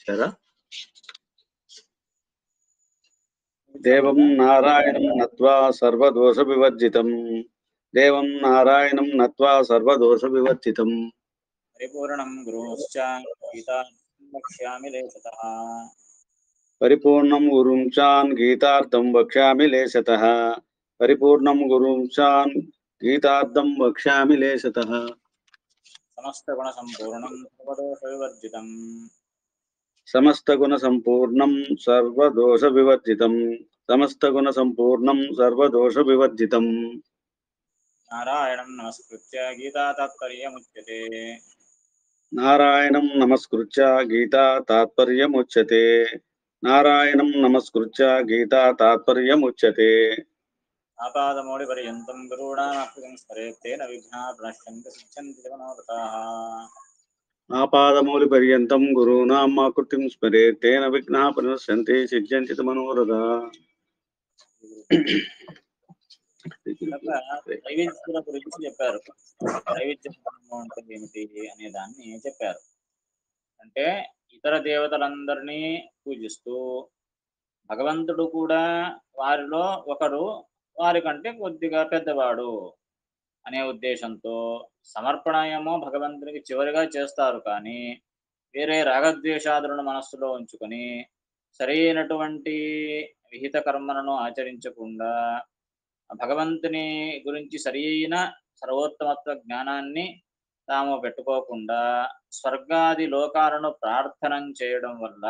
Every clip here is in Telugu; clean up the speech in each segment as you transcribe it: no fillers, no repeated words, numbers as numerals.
కదా. దేవం నారాయణం నత్వా సర్వదోష వివర్జితం. దేవం నారాయణం నత్వా సర్వదోష వివర్జితం. పరిపూర్ణం గురుశ్చ గీతార్థం వక్ష్యామి లేశతః. పరిపూర్ణం గురుంచాన్ గీతార్థం వక్ష్యామి లేశతః. పరిపూర్ణం గురుంచాన్ గీతార్థం వక్ష్యామి లేశతః. సమస్త గుణ సంపూర్ణం సర్వదోష వివర్జితం. సమస్త గుణ సంపూర్ణం సర్వదోష వివర్జితం. సమస్త గుణ సంపూర్ణం సర్వదోష వివర్జితం. నారాయణం నమస్కృత్య గీతా తాత్పర్యముచ్యతే. నారాయణం నమస్కృత్య గీతా తాత్పర్యముచ్యతే. నారాయణం నమస్కృత్య గీతా తాత్పర్యముచ్యతే. ఆపాదమౌళి పర్యంతం గురూణామాప్తికం స్మరేత్ తేన విఘ్నాః ప్రణశ్యంతి సిద్ధ్యంతి చ మనోరథాః. ఆపాదమౌలి పర్యంతం గురూణాం ఆకృతిం స్మరేత్ తేన విఘ్నాః ప్రణశ్యంతి సిద్ధ్యంతి చ మనోరథాః. వైవిధ్యుల గురించి చెప్పారు. వైవిధ్య అంటే ఏమిటి అనే దాన్ని చెప్పారు. అంటే ఇతర దేవతలందరినీ పూజిస్తూ భగవంతుడు కూడా వారిలో ఒకరు, వారికంటే కొద్దిగా పెద్దవాడు అనే ఉద్దేశంతో సమర్పణ ఏమో భగవంతునికి చివరిగా చేస్తారు. కానీ వేరే రాగద్వేషాదులను మనస్సులో ఉంచుకొని సరైనటువంటి విహిత కర్మలను ఆచరించకుండా భగవంతుని గురించి సరైన సర్వోత్తమత్వ జ్ఞానాన్ని తాము పెట్టుకోకుండా స్వర్గాది లోకాలను ప్రార్థనం చేయడం వల్ల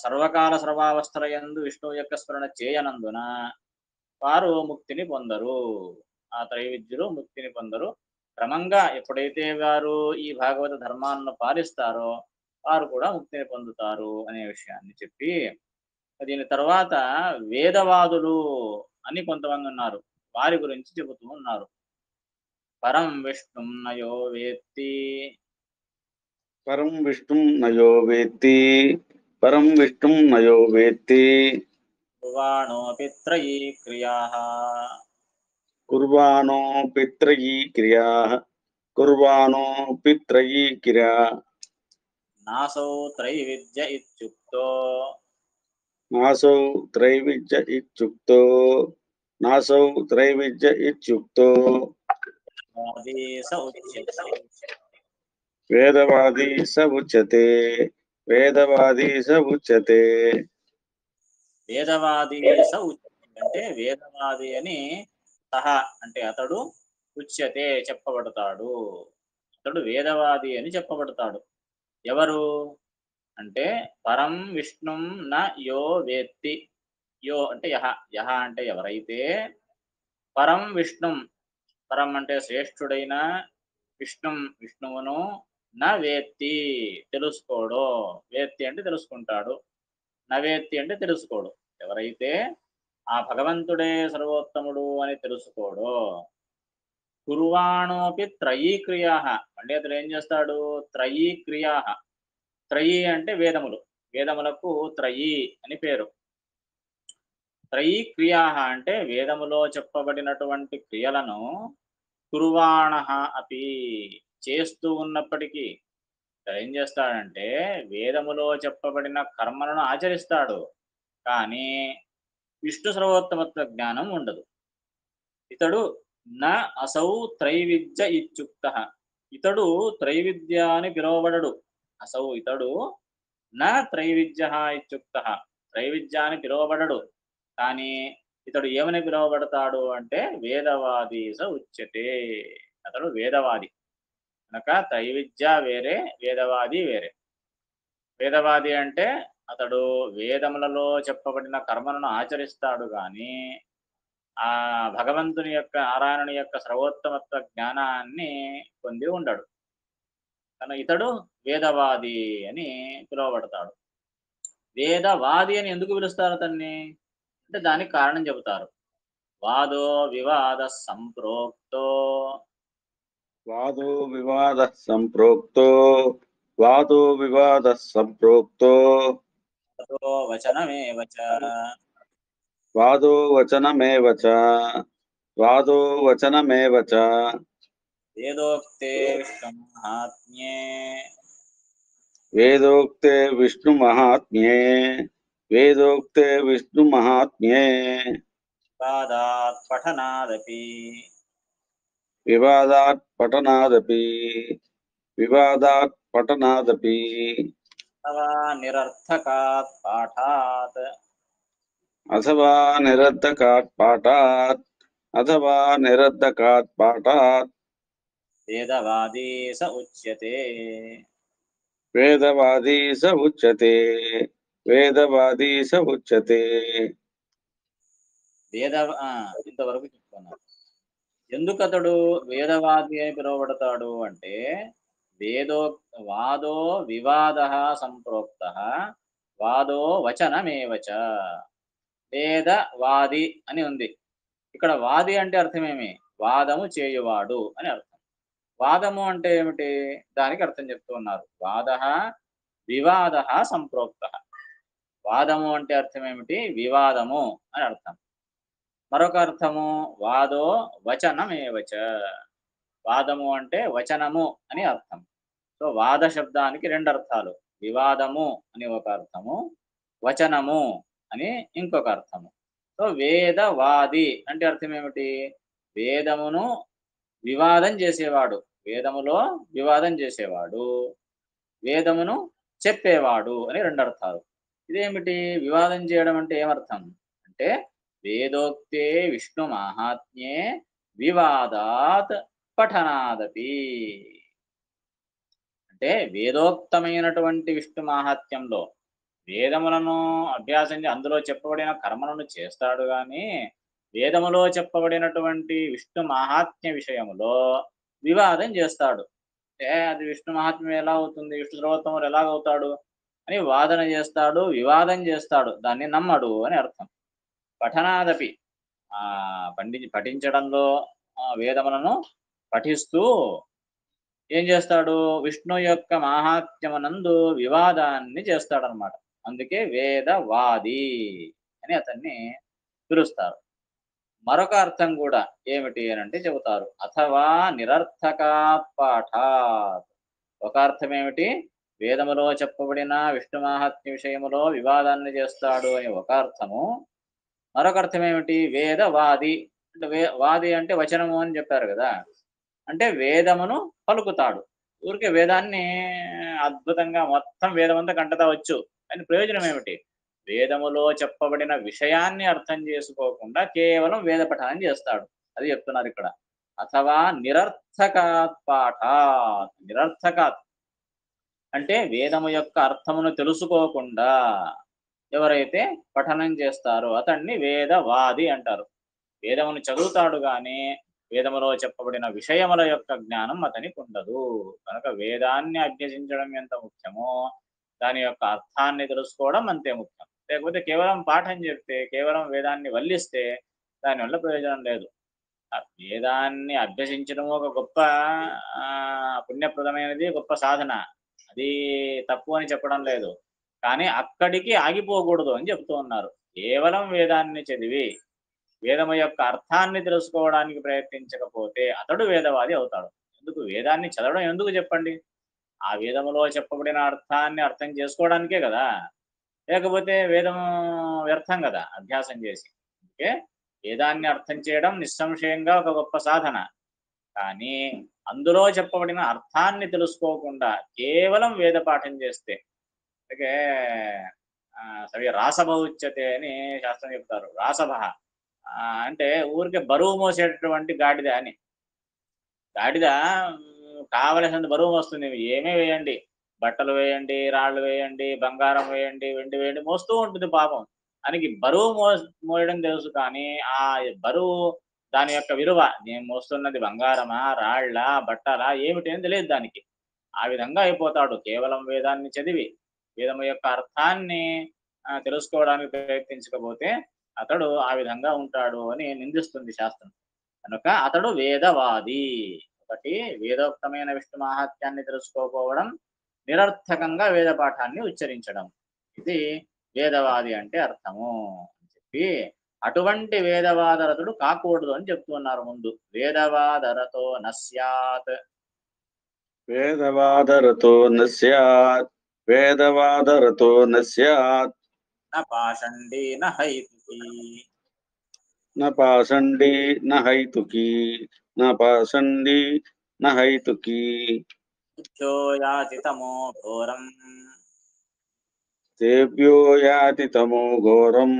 సర్వకాల సర్వావస్థల యందు విష్ణువు యొక్క స్మరణ చేయనందున వారు ముక్తిని పొందరు. ఆ త్రైవిద్యులు ముక్తిని పొందరు. క్రమంగా ఎప్పుడైతే వారు ఈ భాగవత ధర్మాలను పాలిస్తారో వారు కూడా ముక్తిని పొందుతారు అనే విషయాన్ని చెప్పి, దీని తర్వాత వేదవాదులు అని కొంతమంది ఉన్నారు. వారి గురించి చెబుతూ ఉన్నారు. పరం విష్ణుం నయో వేత్తి. పరం విష్ణుం నయో వేత్తి. పరం విష్ణుం నయో వేత్తి. కుర్వాణోపి త్రయీ క్రియాః. కుర్వాణోపి త్రయీ క్రియాః. కుర్వాణోపి త్రయీ క్రియా. నాసౌ త్రైవిద్య ఇత్యుక్తో. నాసౌ త్రైవిద్య ఇత్యుక్తో. నాసౌ త్రైవిద్య ఇత్యుక్తో. వేదవాదీ స ఉచ్యతే. వేదవాదీ స ఉచ్యతే. వేదవాదీ స ఉచ్యతే. వేదవాది స ఉచ్యతే అంటే వేదవాది అని సహ అంటే అతడు ఉచ్యతే చెప్పబడతాడు. అతడు వేదవాది అని చెప్పబడతాడు. ఎవరు అంటే పరం విష్ణుం న యో వేత్తి. యో అంటే యహ. యహ అంటే ఎవరైతే పరం విష్ణుం, పరం అంటే శ్రేష్ఠుడైన విష్ణువును న వేత్తి తెలుసుకోడు. వేత్తి అంటే తెలుసుకుంటాడు, నవేత్తి అంటే తెలుసుకోడు. ఎవరైతే ఆ భగవంతుడే సర్వోత్తముడు అని తెలుసుకోడో కుర్వాణోపి త్రయీ క్రియా. మళ్ళీ అతడు ఏం చేస్తాడు? త్రయీ క్రియా. త్రయీ అంటే వేదములు. వేదములకు త్రయీ అని పేరు. త్రయీ క్రియా అంటే వేదములో చెప్పబడినటువంటి క్రియలను కుర్వాణ అపి చేస్తూ ఉన్నప్పటికీ ఏం చేస్తాడంటే వేదములో చెప్పబడిన కర్మలను ఆచరిస్తాడు, కానీ విష్ణు సర్వోత్తమత్వ జ్ఞానం ఉండదు. ఇతడు న అసౌ త్రైవిద్య ఇత్యుక్త. ఇతడు త్రైవిద్య అని పిలువబడడు. అసౌ ఇతడు న త్రైవిద్య ఇత్యుక్త. త్రైవిద్య అని పిలువబడడు, కానీ ఇతడు ఏమని పిలువబడతాడు అంటే వేదవాది స ఉచ్యతే. అతడు వేదవాది కనుక త్రైవిద్య వేరే, వేదవాది వేరే. వేదవాది అంటే అతడు వేదములలో చెప్పబడిన కర్మలను ఆచరిస్తాడు, కానీ ఆ భగవంతుని యొక్క నారాయణుని యొక్క సర్వోత్తమత్వ జ్ఞానాన్ని పొంది ఉండడు. కనుక ఇతడు వేదవాది అని పిలువబడతాడు. వేదవాది అని ఎందుకు పిలుస్తారు అతన్ని అంటే దానికి కారణం చెబుతారు. వాదో వివాద సంప్రోక్తో. వాదో వివాద సంప్రోక్తో. వాదో వివాద సంప్రోక్తో. తతో వచనమేవ చ. వాదో వచనమేవ చ. వాదో వచనమేవ చ. వేదోక్తే విష్ణు మహాత్మ్యే. వేదోక్తే విష్ణు మహాత్మ్యే వేదోక్తే విష్ణు మహాత్మ్యే పాదాత్ పఠనాదపి వివాదాత్ పఠనాదపి వివాదాత్ పఠనాదపి అథవా నిరర్థకాత్ పాఠాత్ అథవా నిరర్ధకాత్ పాఠాత్ అథవా నిరర్ధకాత్ పాఠాత్ వేదవాదీ స ఉచ్యతే. వేదవాదీ స ఉచ్యతే వేదవాదీ స ఉచ్యతే. వేద ఇంతవరకు చెప్పుకున్నాం. ఎందుకు అతడు వేదవాది అని పిలువబడతాడు అంటే వేదో వాదో వివాద సంప్రోక్త వాదో వచనమేవచ. వేదవాది అని ఉంది. ఇక్కడ వాది అంటే అర్థమేమి? వాదము చేయువాడు అని అర్థం. వాదము అంటే ఏమిటి? దానికి అర్థం చెప్తూ ఉన్నారు. వాద వివాద సంప్రోక్త. వాదము అంటే అర్థం ఏమిటి? వివాదము అని అర్థం. మరొక అర్థము వాదో వచనమేవచ. వాదము అంటే వచనము అని అర్థం. సో వాద శబ్దానికి రెండు అర్థాలు. వివాదము అని ఒక అర్థము, వచనము అని ఇంకొక అర్థము. సో వేదవాది అంటే అర్థం ఏమిటి? వేదమును వివాదం చేసేవాడు, వేదములో వివాదం చేసేవాడు, వేదమును చెప్పేవాడు అని రెండు అర్థాలు. ఇదేమిటి? వివాదం చేయడం అంటే ఏమర్థం అంటే వేదోక్తే విష్ణు మాహాత్మ్యే వివాదాత్ పఠనాదపి. అంటే వేదోక్తమైనటువంటి విష్ణు మాహాత్మ్యంలో వేదములను అభ్యాసం అందులో చెప్పబడిన కర్మలను చేస్తాడు కానీ వేదములో చెప్పబడినటువంటి విష్ణు మాహాత్మ్య విషయములో వివాదం చేస్తాడు. అంటే అది విష్ణు మహాత్మ్యం ఎలా అవుతుంది, విష్ణు సర్వోత్తముడు ఎలాగవుతాడు అని వాదన చేస్తాడు, వివాదం చేస్తాడు, దాన్ని నమ్మడు అని అర్థం. పఠనాదపి పఠించడంలో వేదములను పఠిస్తూ ఏం చేస్తాడు? విష్ణు యొక్క మాహాత్మ్యమునందు వివాదాన్ని చేస్తాడనమాట. అందుకే వేదవాది అని అతన్ని పిలుస్తారు. మరొక అర్థం కూడా ఏమిటి అని అంటే చెబుతారు. అథవా నిరర్థకాత్ పాఠాత్. ఒక అర్థం ఏమిటి? వేదములో చెప్పబడిన విష్ణు మాహాత్మ్య విషయములో వివాదాన్ని చేస్తాడు అని ఒక అర్థము. మరొక అర్థం ఏమిటి? వేదవాది అంటే వాది అంటే వచనము అని చెప్పారు కదా, అంటే వేదమును పలుకుతాడు. ఊరికే వేదాన్ని అద్భుతంగా మొత్తం వేదమంతా కంటతా వచ్చు అని ప్రయోజనం ఏమిటి? వేదములో చెప్పబడిన విషయాన్ని అర్థం చేసుకోకుండా కేవలం వేద పఠనం చేస్తాడు. అది చెప్తున్నారు ఇక్కడ. అథవా నిరర్థకాత్ పాఠాత్. నిరర్థకాత్ అంటే వేదము యొక్క అర్థమును తెలుసుకోకుండా ఎవరైతే పఠనం చేస్తారో అతన్ని వేదవాది అంటారు. వేదమును చదువుతాడు కానీ వేదములో చెప్పబడిన విషయముల యొక్క జ్ఞానం అతనికి ఉండదు. కనుక వేదాన్ని అభ్యసించడం ఎంత ముఖ్యమో దాని యొక్క అర్థాన్ని తెలుసుకోవడం అంతే ముఖ్యం. లేకపోతే కేవలం పాఠం చెప్తే, కేవలం వేదాన్ని వల్లిస్తే దానివల్ల ప్రయోజనం లేదు. వేదాన్ని అభ్యసించడం ఒక గొప్ప పుణ్యప్రదమైనది, గొప్ప సాధన. అది తప్పు అని చెప్పడం లేదు, కానీ అక్కడికి ఆగిపోకూడదు అని చెప్తూ ఉన్నారు. కేవలం వేదాన్ని చదివి వేదము యొక్క అర్థాన్ని తెలుసుకోవడానికి ప్రయత్నించకపోతే అతడు వేదవాది అవుతాడు. ఎందుకు? వేదాన్ని చదవడం ఎందుకు చెప్పండి? ఆ వేదములో చెప్పబడిన అర్థాన్ని అర్థం చేసుకోవడానికే కదా, లేకపోతే వేదము వ్యర్థం కదా అభ్యాసం చేసి. అందుకే వేదాన్ని అర్థం చేయడం నిస్సంశయంగా ఒక గొప్ప సాధన. కానీ అందులో చెప్పబడిన అర్థాన్ని తెలుసుకోకుండా కేవలం వేద పాఠం చేస్తే, అందుకే సవి రాసభ ఉచ్యతే అని శాస్త్రం చెప్తారు. రాసభ అంటే ఊరికే బరువు మోసేటటువంటి గాడిద అని. గాడిద కావలసినంత బరువు వస్తుంది, ఏమే వేయండి, బట్టలు వేయండి, రాళ్ళు వేయండి, బంగారం వేయండి, వెండి వేయండి, మోస్తూ ఉంటుంది పాపం. దానికి బరువు మోయడం తెలుసు కానీ ఆ బరువు దాని యొక్క విలువ, నేను మోస్తున్నది బంగారమా, రాళ్ళ, బట్టలా, ఏమిటి అని తెలియదు దానికి. ఆ విధంగా అయిపోతాడు కేవలం వేదాన్ని చదివి వేదము యొక్క అర్థాన్ని తెలుసుకోవడానికి ప్రయత్నించకపోతే అతడు ఆ విధంగా ఉంటాడు అని నిందిస్తుంది శాస్త్రం. కనుక అతడు వేదవాది. ఒకటి వేదోక్తమైన విష్ణు మాహాత్యాన్ని తెలుసుకోకపోవడం, నిరర్థకంగా వేద పాఠాన్ని ఉచ్చరించడం, ఇది వేదవాది అంటే అర్థము అని చెప్పి అటువంటి వేదవాదరతుడు కాకూడదు అని చెప్తున్నారు ముందు. వేదవాదరతో నస్యాత్. వేదవాదరతో నస్యాత్. వేదవాదరతో న స్యాత్ న పాషండీ న హైతుకీ. న పాషండీ న హైతుకీ. న పాషండీ న హైతుకీ. ముఖ్యో యాతి తమో ఘోరం. తేభ్యో యాతి తమో ఘోరం.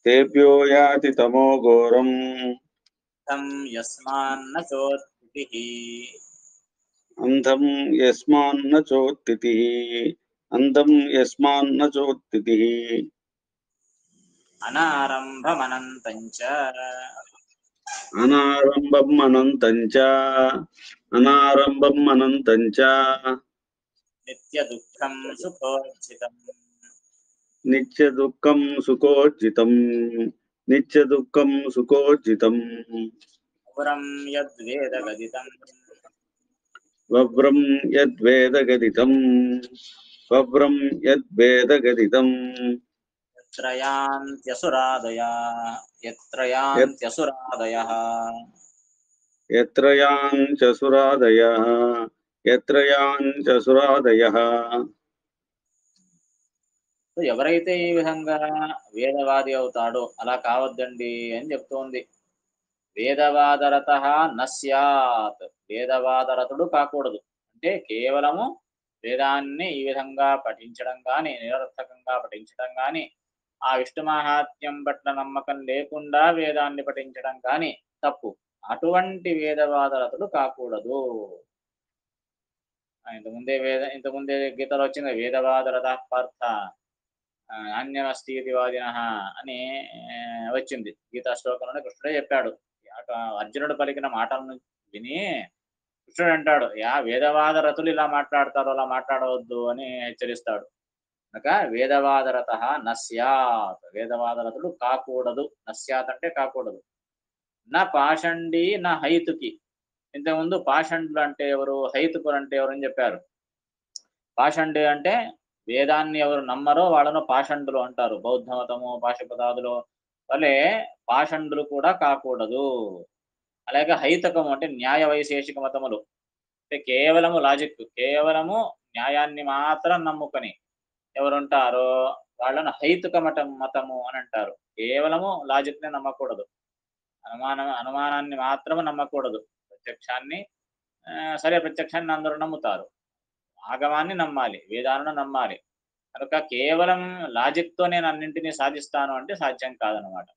తేభ్యో యాతి తమో ఘోరం. తం యస్మాన్న చోత్తిః. అంధం యస్మాన్న చోత్తితిః. అంధం యస్మాన్న చోత్తితిః. అనారంభమనంతం చ. అనారంభం అనంతం చ. అనారంభం అనంతం చ. నిత్య దుఃఖం సుఖోర్జితం. నిత్య దుఃఖం సుఖోర్జితం. నిత్య దుఃఖం సుఖోర్జితం. పురం యద్వేద గదితం. వవ్రం యద్వేదగదితం. వవ్రం యద్వేదగదితం. యత్రయాంత్యసురాదయః. యత్రయాంచసురాదయః. యత్రయాంచసురాదయః. సో ఎవరైతే ఈ విధంగా వేదవాది అవుతాడో అలా కావద్దండి అని చెప్తోంది. వేదవాదరత నస్యాత్. వేదవాదరతుడు కాకూడదు అంటే కేవలము వేదాన్ని ఈ విధంగా పఠించడం కానీ నిరర్థకంగా పఠించడం కానీ ఆ విష్ణు మహాత్మ్యం పట్ల నమ్మకం లేకుండా వేదాన్ని పఠించడం కానీ తప్పు. అటువంటి వేదవాదరతుడు కాకూడదు. ఇంతకుముందే గీతలో వచ్చింది వేదవాదరత పార్థ నాణ్యమస్తి ఇది వాదిన అని వచ్చింది. గీతా శ్లోకంలోనే కృష్ణుడే చెప్పాడు. అర్జునుడు పలికిన మాటలను విని కృష్ణుడు అంటాడు, వేదవాద రతులు ఇలా మాట్లాడతారు, అలా మాట్లాడవద్దు అని హెచ్చరిస్తాడు. కనుక వేదవాదరత నస్యాత్. వేదవాదరతుడు కాకూడదు. నస్యాత్ అంటే కాకూడదు. నా పాషండి నా హైతుకి. ఇంతకుముందు పాషండులు అంటే ఎవరు, హైతుకులు అంటే ఎవరు అని చెప్పారు. పాషండి అంటే వేదాన్ని ఎవరు నమ్మరో వాళ్ళను పాషండులు అంటారు. బౌద్ధ మతము పాశుపతాదులు వలె పాషండులు కూడా కాకూడదు. అలాగే హైతకము అంటే న్యాయ వైశేషిక మతములు అంటే కేవలము లాజిక్, కేవలము న్యాయాన్ని మాత్రం నమ్ముకొని ఎవరుంటారో వాళ్ళను హైతుక మతము అని అంటారు. కేవలము లాజిక్ ని నమ్మకూడదు. అనుమానాన్ని మాత్రము నమ్మకూడదు. ప్రత్యక్షాన్ని సరే ప్రత్యక్షాన్ని అందరూ నమ్ముతారు. ఆగమాన్ని నమ్మాలి, వేదాలను నమ్మాలి. కనుక కేవలం లాజిక్ తో నేను అన్నింటినీ సాధిస్తాను అంటే సాధ్యం కాదనమాట.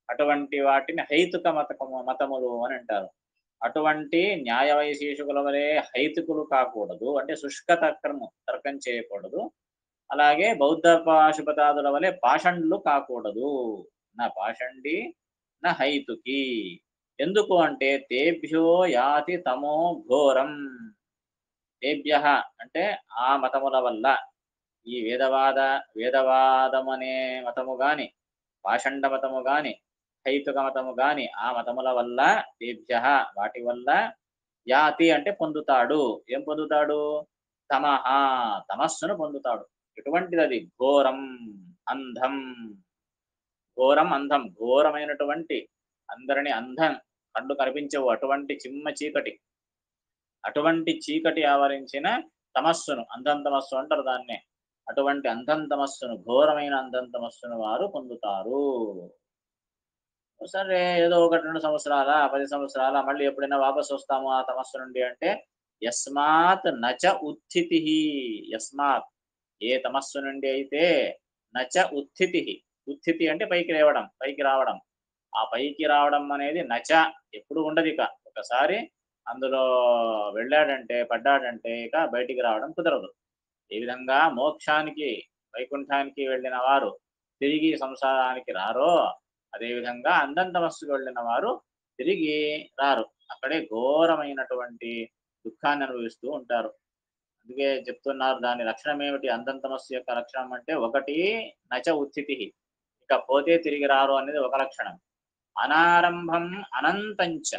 అటువంటి వాటిని హైతుక మతములు అని అంటారు. అటువంటి న్యాయ వైశేషికుల వలె హైతుకులు కాకూడదు అంటే శుష్క తర్కం చేయకూడదు. అలాగే బౌద్ధ పాశుపతాదుల వలె పాషండ్లు కాకూడదు. నా పాషండి నా హైతుకి. ఎందుకు అంటే తేభ్యో యాతి తమో ఘోరం. తేభ్య అంటే ఆ మతముల వల్ల, ఈ వేదవాదం అనే మతము గాని, పాషండ మతము గాని, హైతుక మతము గాని ఆ మతముల వల్ల, తేభ్య వాటి వల్ల, యాతి అంటే పొందుతాడు. ఏం పొందుతాడు? తమహ తమస్సును పొందుతాడు. ఎటువంటిది అది? ఘోరం అంధం. ఘోరం అంధం, ఘోరమైనటువంటి, అందరిని అంధం, కళ్ళు కనిపించవు అటువంటి చిమ్మ చీకటి, అటువంటి చీకటి ఆవరించిన తమస్సును, అంధం తమస్సు అంటారు దాన్నే. అటువంటి అంధం తమస్సును, ఘోరమైన అంధం తమస్సును వారు పొందుతారు. సరే ఏదో 1-2 సంవత్సరాల 10 సంవత్సరాల మళ్ళీ ఎప్పుడైనా వాపసు వస్తాము ఆ తమస్సు నుండి అంటే యస్మాత్ నచ ఉత్థితి. యస్మాత్ ఏ తమస్సు నుండి అయితే నచ ఉత్థితి. ఉత్థితి అంటే పైకి లేవడం, పైకి రావడం. ఆ పైకి రావడం అనేది నచ ఎప్పుడు ఉండదు. ఇక ఒకసారి అందులో వెళ్ళాడంటే, పడ్డాడంటే ఇక బయటికి రావడం కుదరదు. ఏ విధంగా మోక్షానికి, వైకుంఠానికి వెళ్ళిన వారు తిరిగి సంసారానికి రారో, అదేవిధంగా అంధం తమస్సుకు వెళ్ళిన వారు తిరిగి రారు. అక్కడే ఘోరమైనటువంటి దుఃఖాన్ని అనుభవిస్తూ ఉంటారు. అందుకే చెప్తున్నారు దాని లక్షణం ఏమిటి? అంధం తమస్సు యొక్క లక్షణం అంటే ఒకటి నచ ఉత్థితి, ఇక పోతే తిరిగి రారు అనేది ఒక లక్షణం. అనారంభం అనంతంచ,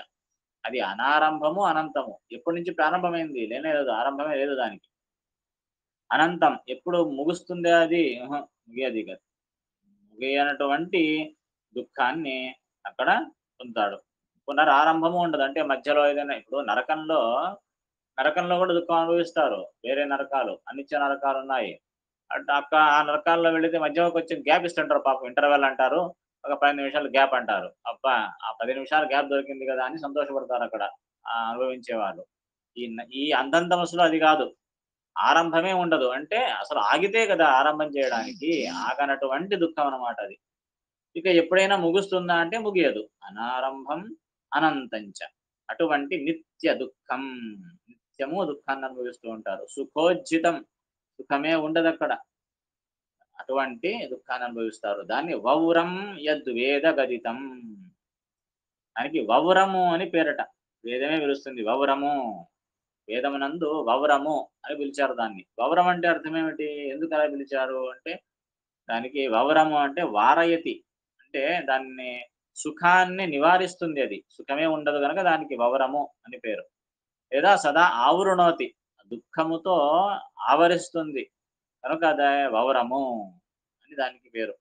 అది అనారంభము అనంతము. ఎప్పటి నుంచి ప్రారంభమైంది? లేదు, ఆరంభమే లేదు దానికి. అనంతం ఎప్పుడు ముగుస్తుంది? అది ముగియది కదా. ముగియనటువంటి దుఃఖాన్ని అక్కడ పొందుతాడు. పునరారంభము ఉండదు. అంటే మధ్యలో ఏదైనా, ఇప్పుడు నరకంలో నరకంలో కూడా దుఃఖం అనుభవిస్తారు. వేరే నరకాలు, అనిత్య నరకాలు ఉన్నాయి. ఆ నరకాల్లో వెళితే మధ్యలో కొంచెం గ్యాప్ ఇస్తుంటారు పాపం. ఇంటర్వెల్ అంటారు. ఒక 10 నిమిషాలు గ్యాప్ అంటారు. అబ్బా! ఆ 10 నిమిషాలు గ్యాప్ దొరికింది కదా అని సంతోషపడతారు అక్కడ అనుభవించేవాళ్ళు. ఈ అంధంతమస్సులో అది కాదు. ఆరంభమే ఉండదు. అంటే అసలు ఆగితే కదా ఆరంభం చేయడానికి. ఆగనటువంటి దుఃఖం అన్నమాట అది. ఇక ఎప్పుడైనా ముగుస్తుందా అంటే ముగియదు. అనారంభం అనంతంచ. అటువంటి నిత్య దుఃఖం. నిత్యము దుఃఖాన్ని అనుభవిస్తూ ఉంటారు. సుఖోజ్జితం. సుఖమే ఉండదక్కడ. అటువంటి దుఃఖాన్ని అనుభవిస్తారు. దాన్ని వౌరం యద్వేద గదితం. దానికి వౌరము అని పేరట. వేదమే పిలుస్తుంది వౌరము. వేదమునందు వౌరము అని పిలిచారు దాన్ని. వౌరం అంటే అర్థం ఏమిటి? ఎందుకు అలా పిలిచారు అంటే, దానికి వౌరము అంటే వారయతి. అంటే దాన్ని సుఖాన్ని నివారిస్తుంది అది. సుఖమే ఉండదు గనక దానికి వౌరము అని పేరు. లేదా సదా ఆవృణోతి. దుఃఖముతో ఆవరిస్తుంది. కనుక అదే వౌరము అని దానికి పేరు.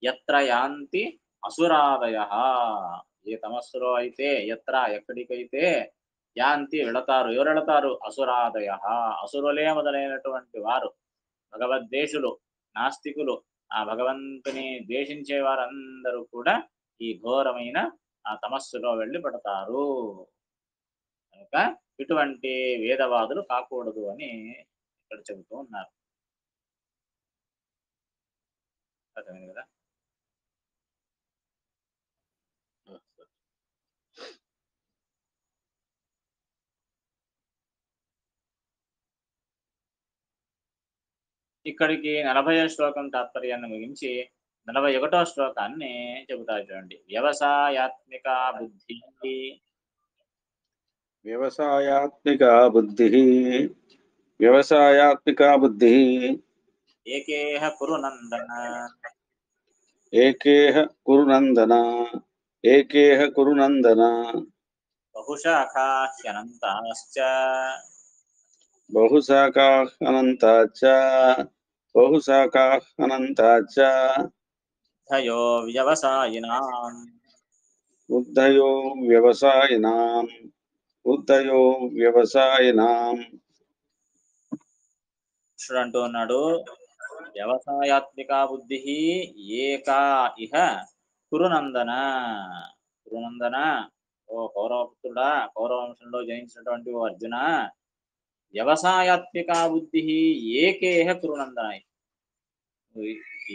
యత్ర యాంతి అసురాదయః. ఏ తమస్సులో అయితే ఎక్కడికైతే యాంతి వెళతారు. ఎవరు వెళతారు? అసురాదయః. అసురులే మొదలైనటువంటి వారు, భగవద్దేశులు, నాస్తికులు, ఆ భగవంతుని ద్వేషించే వారందరూ కూడా ఈ ఘోరమైన ఆ తమస్సులో వెళ్ళి పడతారు. కనుక ఇటువంటి వేదవాదులు కాకూడదు అని ఇక్కడ చెబుతూ ఉన్నారు. అర్థమైంది కదా? ఇక్కడికి 40వ శ్లోకం తాత్పర్యాన్ని ముగించి 41వ శ్లోకాన్ని చెబుతారు చూడండి. వ్యవసాయాత్మిక బుద్ధి వ్యవసాయాత్మికా బుద్ధిః వ్యవసాయాత్మికా బుద్ధిః ఏకేహ కురు నందన ఏకేహ కురు నందన ఏకేహ కురు నందన బహుశాఖా హ్యనంతాశ్చ బహుశాఖాః అనంతాశ్చ బహుశాఖాః అనంతాశ్చ ధయో వ్యవసాయినాం. బుద్ధయో వ్యవసాయినాం బుద్ధయో వ్యవసాయినాం. కృష్ణుడు అంటూ ఉన్నాడు, వ్యవసాయాత్మిక బుద్ధి ఏకా ఇహ కురునందన. కురునందన, ఓ కౌరవపుత్రుడా, కౌరవ వంశంలో జయించినటువంటి ఓ అర్జున, వ్యవసాయాత్మిక బుద్ధి ఏకేహ కురునందన.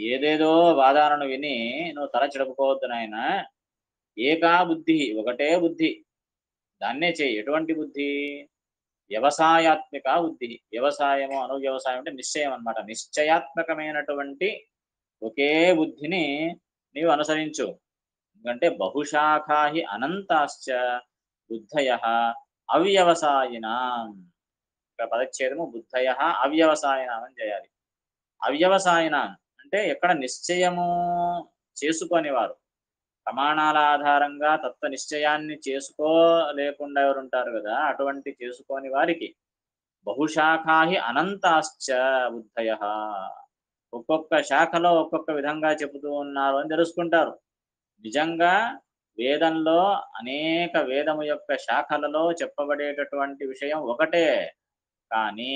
ఏదేదో వాదాలను విని నువ్వు తల చెడుపుకోవద్దు నాయన. ఏకా బుద్ధి, ఒకటే బుద్ధి, దాన్నే చేయి. ఎటువంటి బుద్ధి? వ్యవసాయాత్మిక బుద్ధి. వ్యవసాయము అను వ్యవసాయం అంటే నిశ్చయం అన్నమాట. నిశ్చయాత్మకమైనటువంటి ఒకే బుద్ధిని నీవు అనుసరించు. ఎందుకంటే బహుశాఖాహి అనంతాశ్చ బుద్ధయ అవ్యవసాయినాం. ఇక్కడ పదచ్ఛేదము బుద్ధయ అవ్యవసాయినాం అని చేయాలి. అవ్యవసాయినాం అంటే ఎక్కడ నిశ్చయము చేసుకొని వారు, ప్రమాణాల ఆధారంగా తత్వ నిశ్చయాన్ని చేసుకోలేకుండా ఎవరుంటారు కదా, అటువంటి చేసుకోని వారికి బహుశాఖాహి అనంతాశ్చ బుద్ధయ. ఒక్కొక్క శాఖలో ఒక్కొక్క విధంగా చెబుతూ ఉన్నారు అని తెలుసుకుంటారు. నిజంగా వేదంలో అనేక వేదము యొక్క శాఖలలో చెప్పబడేటటువంటి విషయం ఒకటే. కానీ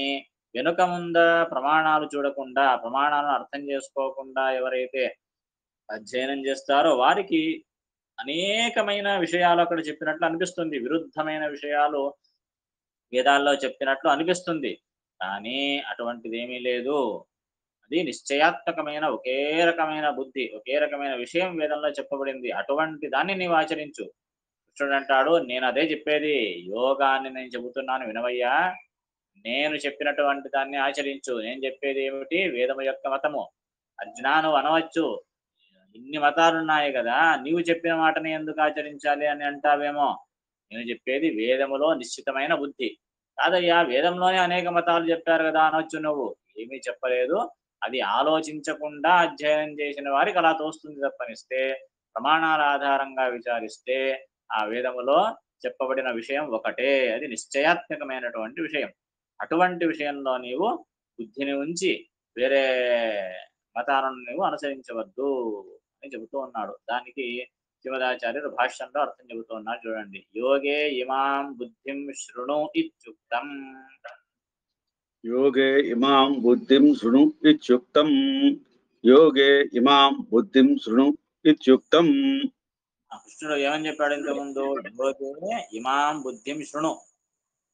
వెనుక ముంద ప్రమాణాలు చూడకుండా, ప్రమాణాలను అర్థం చేసుకోకుండా ఎవరైతే అధ్యయనం చేస్తారో వారికి అనేకమైన విషయాలు అక్కడ చెప్పినట్లు అనిపిస్తుంది. విరుద్ధమైన విషయాలు వేదాల్లో చెప్పినట్లు అనిపిస్తుంది. కానీ అటువంటిది ఏమీ లేదు. అది నిశ్చయాత్మకమైన ఒకే రకమైన బుద్ధి, ఒకే రకమైన విషయం వేదంలో చెప్పబడింది. అటువంటి దాన్ని నీవు ఆచరించు. కృష్ణుడు అంటాడు, నేను అదే చెప్పేది. యోగాన్ని నేను చెబుతున్నాను వినవయ్యా. నేను చెప్పినటువంటి దాన్ని ఆచరించు. నేను చెప్పేది ఏమిటి? వేదము యొక్క మతము. అర్జున, నువ్వు అనవచ్చు, ఇన్ని మతాలున్నాయి కదా, నీవు చెప్పిన మాటని ఎందుకు ఆచరించాలి అని అంటావేమో. నేను చెప్పేది వేదములో నిశ్చితమైన బుద్ధి. కాదయ్యా, వేదంలోనే అనేక మతాలు చెప్పారు కదా అనొచ్చు నువ్వు. ఏమీ చెప్పలేదు. అది ఆలోచించకుండా అధ్యయనం చేసిన వారికి అలా తోస్తుంది తప్పనిస్తే, ప్రమాణాల ఆధారంగా విచారిస్తే ఆ వేదములో చెప్పబడిన విషయం ఒకటే. అది నిశ్చయాత్మకమైనటువంటి విషయం. అటువంటి విషయంలో నీవు బుద్ధిని ఉంచి వేరే మతాలను నీవు అనుసరించవద్దు అని చెబుతూ ఉన్నాడు. దానికి శ్రీమదాచార్యులు భాష్యంలో అర్థం చెబుతూ ఉన్నారు చూడండి. యోగే ఇమాం బుద్ధిం శృణు ఇత్యుక్తం. యోగే ఇమాం బుద్ధిం శృణు ఇత్యుక్తం. యోగే ఇమాం బుద్ధిం శృణు ఇత్యుక్తం. కృష్ణుడు ఏమని చెప్పాడు ఇంతకుముందు? యోగే ఇమాం బుద్ధిం శృణు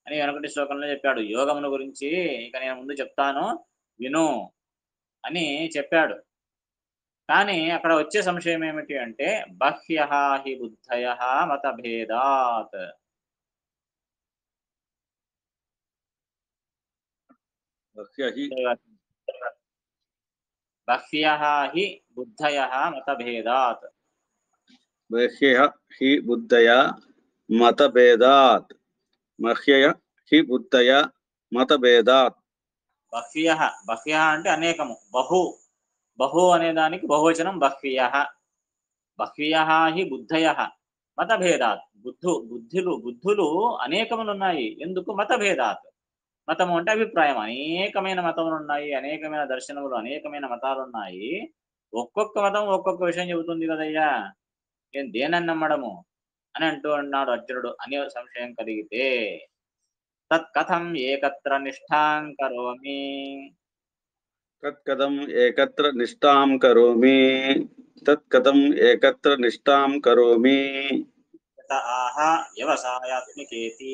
అని వెనకటి శ్లోకంలో చెప్పాడు. యోగమును గురించి ఇక నేను ముందు చెప్తాను విను అని చెప్పాడు. కానీ అక్కడ వచ్చే సంశయం ఏమిటి అంటే బహ్యః హి బుద్ధయః మతభేదాత్. బహ్యః హి బుద్ధయః మతభేదాత్. బహ్యః హి బుద్ధయ మతభేదాత్. బహ్యః హి బుద్ధయ మతభేదాత్. బహ్యః బహ్యః అంటే అనేకము. బహు అనే దానికి బహువచనం బహ్యః. బహ్యః హి బుద్ధయః మతభేదాత్. బుద్ధులు అనేకములున్నాయి. ఎందుకు? మతభేదాత్. మతము అంటే అభిప్రాయం. అనేకమైన మతములు ఉన్నాయి, అనేకమైన దర్శనములు, అనేకమైన మతాలు ఉన్నాయి. ఒక్కొక్క మతం ఒక్కొక్క విషయం చెబుతుంది కదయ్యా, నేను దేనని నమ్మడము అని అంటూ అన్నాడు అర్జునుడు అనే సంశయం కలిగితే తత్కథం ఏకత్ర నిష్ఠాం కరోమి. తత్కథం ఏకత్ర నిష్ఠాం కరోమి. తత్కథం ఏకత్ర నిష్ఠాం కరోమి. ఆహ వ్యవసాయాత్మికేతి.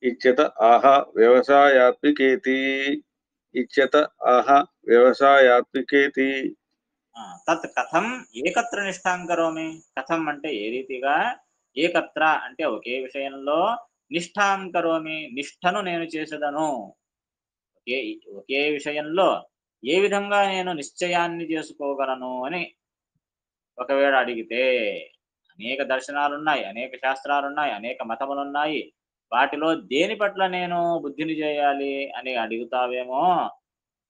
ఇచ్యత ఆహ వ్యవసాయాత్మికేతి. ఇచ్యత ఆహ వ్యవసాయాత్మికేతి. తత్ కథం ఏకత్ర నిష్ఠాం కరోమి. కథం అంటే ఏ రీతిగా, ఏకత్ర అంటే ఒకే విషయంలో, నిష్ఠాం కరోమి నిష్ఠను నేను చేసేదను. ఒకే విషయంలో ఏ విధంగా నేను నిశ్చయాన్ని చేసుకోగలను అని ఒకవేళ అడిగితే, అనేక దర్శనాలున్నాయి, అనేక శాస్త్రాలున్నాయి, అనేక మతములున్నాయి, వాటిలో దేని పట్ల నేను బుద్ధిని చేయాలి అని అడుగుతావేమో.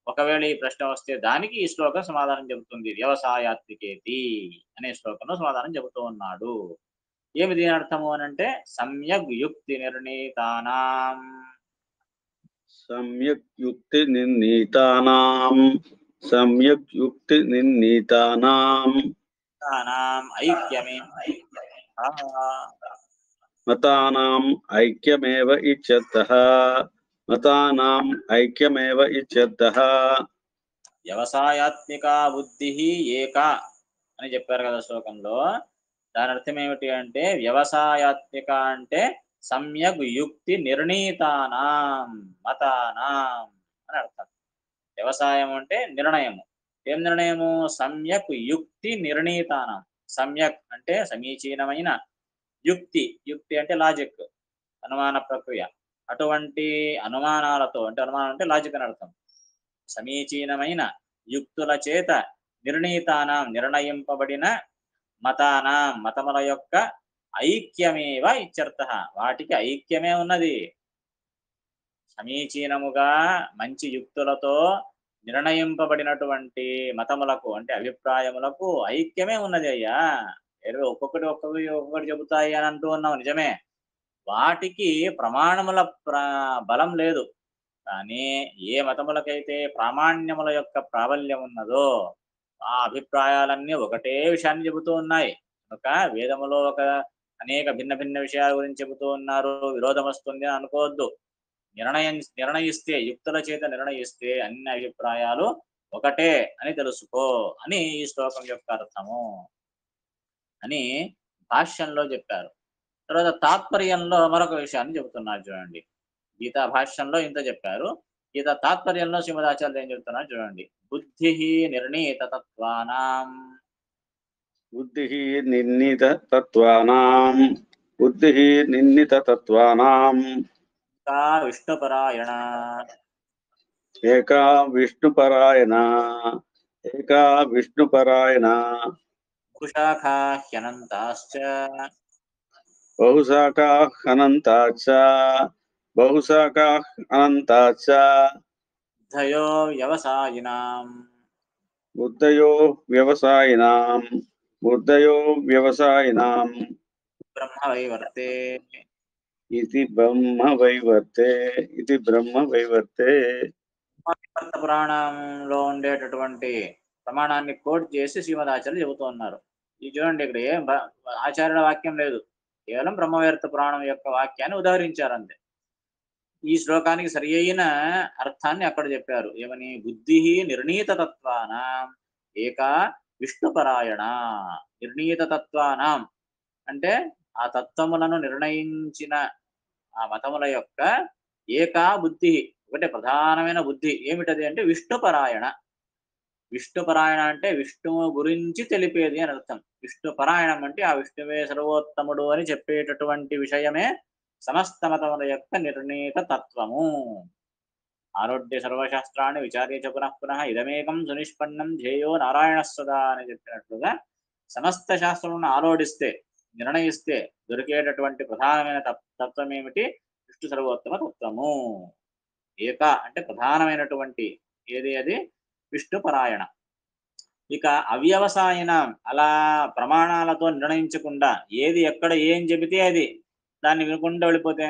ఒకవేళ ఈ ప్రశ్న వస్తే దానికి ఈ శ్లోకం సమాధానం చెబుతుంది. వ్యవసాయాత్మికేతి అనే శ్లోకంలో సమాధానం చెబుతూ ఉన్నాడు. ఏమి దీని అర్థము అనంటే సమ్యగ్ యుక్తి నిర్ణీతానాం. సమ్యక్ యుక్తి నిర్ణీతానాం. సమ్యక్ యుక్తి నిర్ణీతానాం. ఐక్యమే మతానాం ఐక్యమేవ ఇత్యర్థః. మతానాం ఐక్యమేవ ఇత్యర్థః. వ్యవసాయాత్మిక బుద్ధి ఏక అని చెప్పారు కదా శ్లోకంలో. దాని అర్థం ఏమిటి అంటే వ్యవసాయాత్మిక అంటే సమ్యగ్ యుక్తి నిర్ణీతానాం మతానాం అని అర్థం. వ్యవసాయం అంటే నిర్ణయము. ఏం నిర్ణయము? సమ్యక్ యుక్తి నిర్ణీతానాం. సమ్యక్ అంటే సమీచీనమైన, యుక్తి అంటే లాజిక్, అనుమాన ప్రక్రియ. అటువంటి అనుమానాలతో, అంటే అనుమానం అంటే లాజిక్ అని అర్థం. సమీచీనమైన యుక్తుల చేత నిర్ణీతానాం నిర్ణయింపబడిన మతానాం మతముల యొక్క ఐక్యమేవ ఇత్యర్థః. వాటికి ఐక్యమే ఉన్నది. సమీచీనముగా మంచి యుక్తులతో నిర్ణయింపబడినటువంటి మతములకు అంటే అభిప్రాయములకు ఐక్యమే ఉన్నది అయ్యా. ఒక్కొక్కటి చెబుతాయి అని అంటూ ఉన్నాం, నిజమే. వాటికి ప్రమాణముల బలం లేదు. కానీ ఏ మతములకైతే ప్రామాణ్యముల యొక్క ప్రాబల్యం ఉన్నదో ఆ అభిప్రాయాలన్నీ ఒకటే విషయాన్ని చెబుతూ ఉన్నాయి. కనుక వేదములో అనేక భిన్న భిన్న విషయాల గురించి చెబుతూ ఉన్నారు, విరోధం వస్తుంది అని అనుకోవద్దు. నిర్ణయిస్తే, యుక్తుల చేత నిర్ణయిస్తే అన్ని అభిప్రాయాలు ఒకటే అని తెలుసుకో అని ఈ శ్లోకం యొక్క అర్థము అని భాష్యంలో చెప్పారు. తర్వాత తాత్పర్యంలో మరొక విషయాన్ని చెబుతున్నారు చూడండి. గీతా భాష్యంలో ఇంత చెప్పారు. గీతా తాత్పర్యంలో శ్రీమదాచార్యులు ఏం చెబుతున్నారు చూడండి. బుద్ధి నిర్ణీత తత్వానాం. బుద్ధి నిర్ణీత తత్వానాం. బుద్ధి నిర్ణీత తత్వానాం. విష్ణుపరాయణ. ఏకా విష్ణుపరాయణ. ఏకా విష్ణుపరాయణ. బహుశాఖా హ్యనంతాశ్చ. బహుశాఖా అనంతాశ్చ. బహుశాఖా అనంతాశ్చ. బుద్ధయో వ్యవసాయినాం. బుద్ధయో వ్యవసాయినాం. బుద్ధయో వ్యవసాయినాం. బ్రహ్మ వైవర్తే. ఇది బ్రహ్మ వైవర్తే. ఇది బ్రహ్మ వైవర్తే. పురాణంలో ఉండేటటువంటి ప్రమాణాన్ని కోట్ చేసి శ్రీమదాచార్యులు చెబుతూ ఉన్నారు. ఇది చూడండి, ఇక్కడ ఏం ఆచార్యుల వాక్యం లేదు, కేవలం బ్రహ్మవేత్త పురాణం యొక్క వాక్యాన్ని ఉదహరించారు అంతే. ఈ శ్లోకానికి సరి అయిన అర్థాన్ని అక్కడ చెప్పారు. ఏమని? బుద్ధి నిర్ణీత తత్వానాం ఏకా విష్ణుపరాయణ. నిర్ణీత తత్వానాం అంటే ఆ తత్వములను నిర్ణయించిన ఆ మతముల యొక్క ఏకా బుద్ధి, ఒకటే ప్రధానమైన బుద్ధి. ఏమిటది అంటే విష్ణుపరాయణ. విష్ణుపరాయణ అంటే విష్ణువు గురించి తెలిపేది అని అర్థం. విష్ణుపరాయణం అంటే ఆ విష్ణువే సర్వోత్తముడు అని చెప్పేటటువంటి విషయమే సమస్త మతముల యొక్క నిర్ణీత తత్వము. ఆరోగ్య సర్వశాస్త్రాన్ని విచార్య చ పునః పునః ఇదమేకం సునిష్పన్నం ధ్యేయో నారాయణ సదా అని చెప్పినట్లుగా సమస్త శాస్త్రములను ఆలోడిస్తే, నిర్ణయిస్తే దొరికేటటువంటి ప్రధానమైన తత్వం ఏమిటి? విష్ణు సర్వోత్తమ తత్వము. ఏక అంటే ప్రధానమైనటువంటి ఏది? అది విష్ణుపరాయణ. ఇక అవ్యవసాయన, అలా ప్రమాణాలతో నిర్ణయించకుండా ఏది ఎక్కడ ఏం చెబితే అది దాన్ని వినకుండా వెళ్ళిపోతే,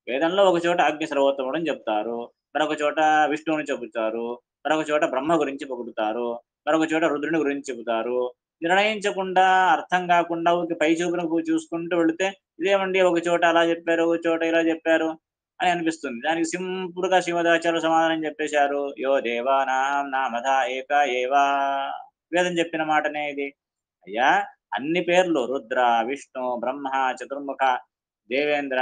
వేదంలో ఒక చోట అగ్ని సర్వోత్తముడు అని చెప్తారు, మరొక చోట విష్ణువుని చెబుతారు, మరొక చోట బ్రహ్మ గురించి పొగుడుతారు, మరొక చోట రుద్రుని గురించి చెబుతారు. నిర్ణయించకుండా, అర్థం కాకుండా ఊరికి పై చూపును చూసుకుంటూ వెళితే ఇదేమండి ఒక చోట అలా చెప్పారు, ఒక చోట ఇలా చెప్పారు అని అనిపిస్తుంది. దానికి సింపుల్ గా శ్రీమదాచార్యులు సమాధానం చెప్పేశారు. యో దేవానాం నామధ ఏక ఏవా. వేదం చెప్పిన మాటనే ఇది. అయ్యా, అన్ని పేర్లు రుద్ర, విష్ణు, బ్రహ్మ, చతుర్ముఖ, దేవేంద్ర,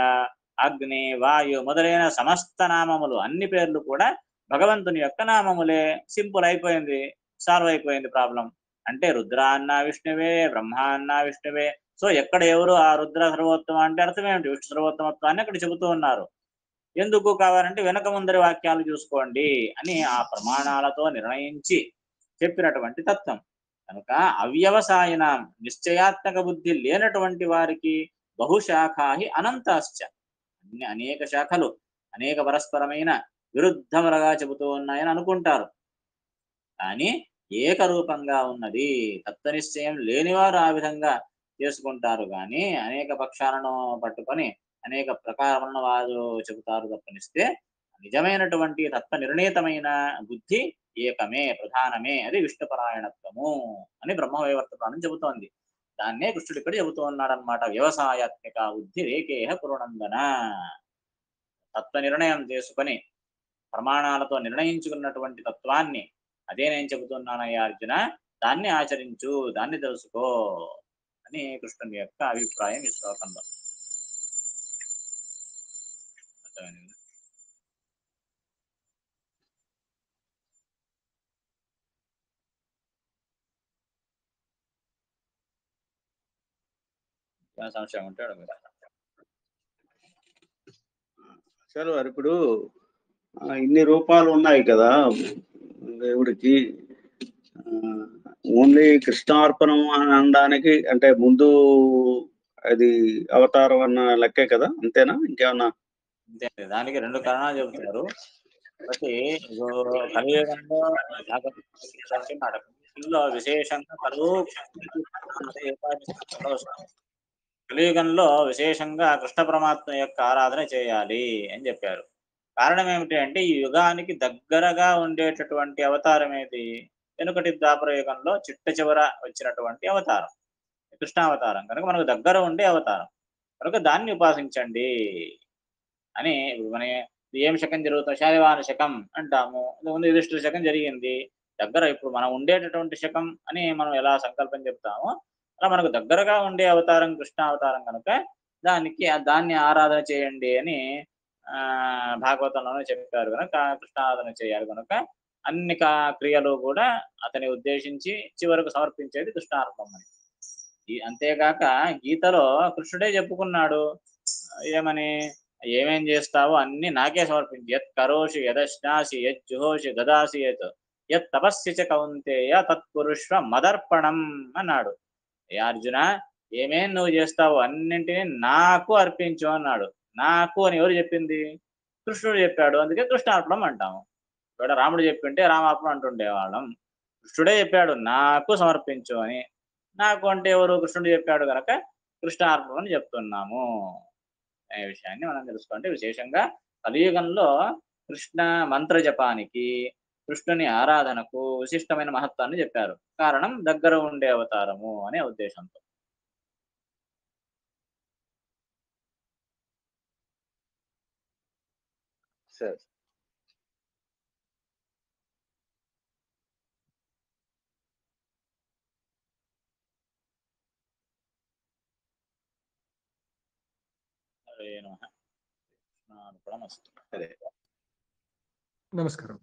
అగ్ని, వాయు మొదలైన సమస్త నామములు, అన్ని పేర్లు కూడా భగవంతుని యొక్క నామములే. సింపుల్ అయిపోయింది, సాల్వ్ అయిపోయింది ప్రాబ్లం. అంటే రుద్ర అన్న విష్ణువే, బ్రహ్మ అన్న విష్ణువే. సో ఎక్కడ ఎవరు ఆ రుద్ర సర్వోత్తమ అంటే అర్థం ఏమిటి? విష్ణు సర్వోత్తమత్వాన్ని అక్కడ చెబుతూ ఉన్నారు. ఎందుకు కావాలంటే వెనక ముందరి వాక్యాలు చూసుకోండి అని ఆ ప్రమాణాలతో నిర్ణయించి చెప్పినటువంటి తత్వం కనుక అవ్యవసాయన, నిశ్చయాత్మక బుద్ధి లేనటువంటి వారికి బహుశాఖాహి అనంతాశ్చ, అనేక శాఖలు, అనేక పరస్పరమైన విరుద్ధములుగా చెబుతూ ఉన్నాయని అనుకుంటారు. కానీ ఏకరూపంగా ఉన్నది. తత్వనిశ్చయం లేనివారు ఆ విధంగా చేసుకుంటారు. కానీ అనేక పక్షాలను పట్టుకొని అనేక ప్రకారములను వారు చెబుతారు తప్పనిస్తే, నిజమైనటువంటి తత్వ నిర్ణీతమైన బుద్ధి ఏకమే, ప్రధానమే. అది విష్ణుపరాయణత్వము అని బ్రహ్మవైవర్త ప్రాణం చెబుతోంది. దాన్నే కృష్ణుడు ఇక్కడ చెబుతూ ఉన్నాడనమాట. వ్యవసాయాత్మిక బుద్ధి రేకేహ పురునందన. తత్వ నిర్ణయం చేసుకొని ప్రమాణాలతో నిర్ణయించుకున్నటువంటి తత్వాన్ని, అదే నేను చెబుతున్నానయ్యా అర్జున, దాన్ని ఆచరించు, దాన్ని తెలుసుకో అని కృష్ణుని యొక్క అభిప్రాయం ఈ శ్లోకంలో. అర్థమైంది? సంశయం ఉంటే అడుగు. సరే, మరి ఇప్పుడు ఇన్ని రూపాలు ఉన్నాయి కదా దేవుడికి. ఓన్లీ కృష్ణార్పణం అని అనడానికి అంటే ముందు అది అవతారం అన్న లెక్కే కదా, అంతేనా? ఇంకేమన్నా? అంతే, దానికి రెండు కారణాలు చెబుతారు. ఒకటి కలియుగంలో నాటకంలో విశేషంగా కలియుగంలో విశేషంగా కృష్ణ పరమాత్మ యొక్క ఆరాధన చేయాలి అని చెప్పారు. కారణం ఏమిటి అంటే ఈ యుగానికి దగ్గరగా ఉండేటటువంటి అవతారం ఏది? వెనుకటి ద్వాపర యుగంలో చిట్ట చివర వచ్చినటువంటి అవతారం కృష్ణావతారం కనుక మనకు దగ్గర ఉండే అవతారం కనుక దాన్ని ఉపాసించండి అని. మన ఏం శకం జరుగుతుంది? శాలివాహన శకం అంటాము. ముందు యుధిష్ఠిర శకం జరిగింది. దగ్గర ఇప్పుడు మనం ఉండేటటువంటి శకం అని మనం ఎలా సంకల్పం చెప్తామో అలా మనకు దగ్గరగా ఉండే అవతారం కృష్ణావతారం కనుక దాన్ని ఆరాధన చేయండి అని భాగవతంలోనే చెప్పారు. కనుక కృష్ణారాధన చేయాలి. కనుక అన్ని క్రియలు కూడా అతని ఉద్దేశించి చివరకు సమర్పించేది కృష్ణార్పణం అని. అంతేగాక గీతలో కృష్ణుడే చెప్పుకున్నాడు. ఏమని? ఏమేం చేస్తావో అన్ని నాకే సమర్పించి, యత్ కరోషి యదశ్నాసి యజ్జుహోషి దదాసి యత్ తపస్సి చ కౌంతేయ తత్పురుష్వ మదర్పణం అన్నాడు. ఏ అర్జున, ఏమేం నువ్వు చేస్తావు అన్నింటినీ నాకు అర్పించు అన్నాడు. నాకు అని ఎవరు చెప్పింది? కృష్ణుడు చెప్పాడు. అందుకే కృష్ణార్పణం అంటాము. ఇక్కడ రాముడు చెప్పింటే రామార్పణం అంటుండేవాళ్ళం. కృష్ణుడే చెప్పాడు నాకు సమర్పించు అని. నాకు అంటే ఎవరు? కృష్ణుడు చెప్పాడు కనుక కృష్ణార్పణం అని చెప్తున్నాము అనే విషయాన్ని మనం తెలుసుకుంటే, విశేషంగా కలియుగంలో కృష్ణ మంత్ర జపానికి, కృష్ణుని ఆరాధనకు విశిష్టమైన మహత్వాన్ని చెప్పారు. కారణం దగ్గర ఉండే అవతారము అనే ఉద్దేశంతో. సరే. హరే నమః. కృష్ణార్పణమస్తు. సరే. నమస్కారం.